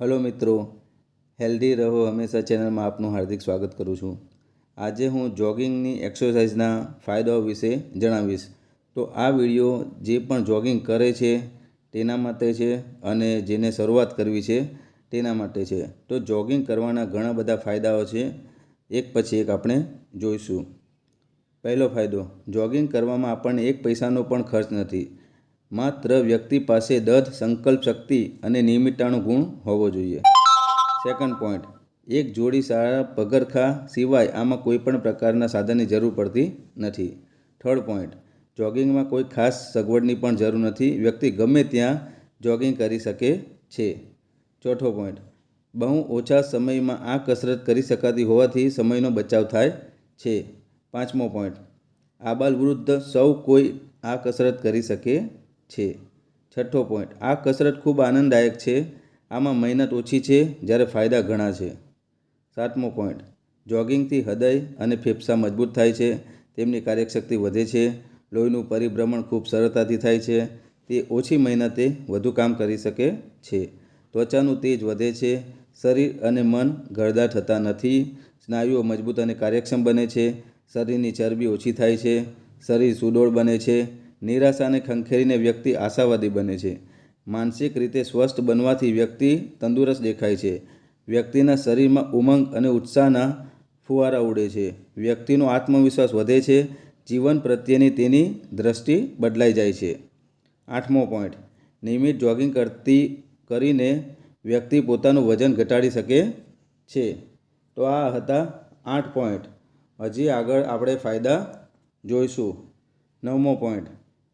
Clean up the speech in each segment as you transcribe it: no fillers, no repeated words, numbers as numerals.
Hello मित्रों, healthy रहो हमेशा चेनल में आपનું हार्दिक स्वागत करूँ छूँ। आज हूँ जॉगिंगनी एक्सरसाइजना फायदाओं विषे जणावीश। तो आ विडियो जे पण जॉगिंग करे छे तेना माटे छे अने जेने शरूआत करवी छे तेना माटे छे। तो जॉगिंग करवाना घणा बधा फायदाओ छे, एक पछी एक आपणे जोईशुं। पहलो फायदो, जॉगिंग करवामां आपणने एक पैसानो पण खर्च नथी। मात्र व्यक्ति पासे दृढ़ संकल्प शक्ति और नियमिततानो गुण होवो जोईए। सेकंड पॉइंट, एक जोड़ी सारा पगरखा सिवाय आमां कोईपण प्रकारना साधननी जरूर पड़ती नथी। थर्ड पॉइंट, जॉगिंग में कोई खास सगवड़नी पण जरूर नथी, व्यक्ति गमे त्यां जॉगिंग करी शके छे। चौथो पॉइंट, बहु ओछा समय में आ कसरत करी शकाती होवाथी समयनो बचाव थाय छे। पांचमो पॉइंट, आबालवृद्ध सौ कोई आ कसरत करी शके छे। छठो पॉइंट, आ कसरत खूब आनंददायक छे, आमां मेहनत ओछी छे ज्यारे फायदा घणा छे। सातमो पॉइंट, जॉगिंग थी हृदय अने फेफसा मजबूत थाय छे, तेमनी कार्यशक्ति वधे छे, लोहीनुं परिभ्रमण खूब सरळताथी थाय छे, ते ओછી मेहनते વધુ કામ કરી શકે છે। ત્વચાનું તેજ વધે છે, શરીર અને મન ઘરડા થતા નથી, સ્નાયુઓ મજબૂત અને કાર્યક્ષમ બને છે, શરીરની ચરબી ઓછી થાય છે, શરીર સુડોળ બને છે, નિરાશા અને ખંખેરીને વ્યક્તિ આશાવાદી બને છે, માનસિક રીતે સ્વસ્થ બનવાથી વ્યક્તિ તંદુરસ્ત દેખાય છે, વ્યક્તિના શરીરમાં ઉમંગ અને ઉત્સાહના ફુવારા ઉડે છે, વ્યક્તિનો આત્મવિશ્વાસ વધે છે, જીવન પ્રત્યેની તેની દ્રષ્ટિ બદલાઈ જાય છે। આઠમો પોઈન્ટ, નિયમિત જોગિંગ કરીને વ્યક્તિ પોતાનું વજન ઘટાડી શકે છે। તો આ હતા 8 પોઈન્ટ। હજી આગળ આપણે ફાયદા જોઈશું। 9મો પોઈન્ટ,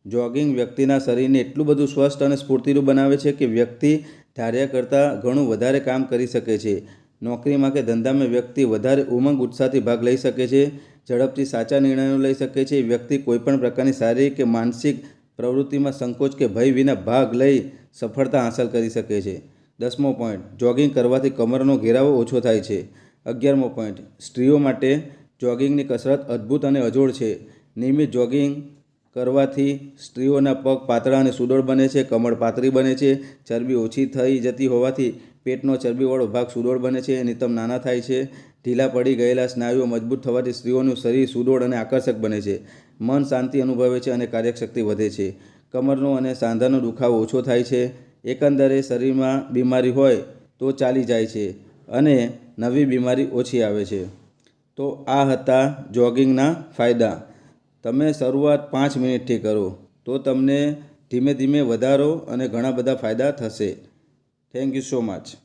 જોગિંગ વ્યક્તિના શરીરને એટલું બધું સ્વસ્થ અને સ્ફૂર્તિલું બનાવે છે કે વ્યક્તિ ધાર્યા કરતાં ઘણું વધારે કામ કરી શકે છે। નોકરીમાં કે ધંધામાં વ્યક્તિ વધારે ઉમંગ ઉત્સાહથી ભાગ લઈ શકે છે, ઝડપથી સાચા નિર્ણયો લઈ શકે છે, વ્યક્તિ કોઈપણ પ્રકારની શારીરિક કે માનસિક પ્રવૃત્તિમાં સંકોચ કે ભય વિના ભાગ લઈ સફળતા હાંસલ કરી શકે છે। 10મો પોઈન્ટ, જોગિંગ કરવાથી કમરનો ઘેરાવો ઓછો થાય છે। 11મો પોઈન્ટ, સ્ત્રીઓ માટે જોગિંગની કસરત અદ્ભુત અને અજોડ છે। નિયમિત જોગિંગ કરવાથી સ્ત્રીઓના પગ પાતળા અને સુડોળ બને છે, કમર પાતળી બને છે, ચરબી ઓછી થઈ જતી હોવાથી પેટનો ચરબીવાળો ભાગ સુડોળ બને છે, નિતંબ નાના થાય છે, ઢીલા પડી ગયેલા સ્નાયુઓ મજબૂત થવાથી સ્ત્રીઓનું શરીર સુડોળ અને આકર્ષક બને છે, મન શાંતિ અનુભવે છે અને કાર્યશક્તિ વધે છે, કમરનો અને સાંધાનો દુખાવો ઓછો થાય છે, એકંદરે શરીરમાં બીમારી હોય તો ચાલી જાય છે અને નવી બીમારી ઓછી આવે છે। તો આ હતા જોગિંગના ફાયદા। તમે શરૂઆત 5 મિનિટથી કરો તો તમને ધીમે ધીમે વધારો અને ઘણા બધા ફાયદા થશે। Thank you so much.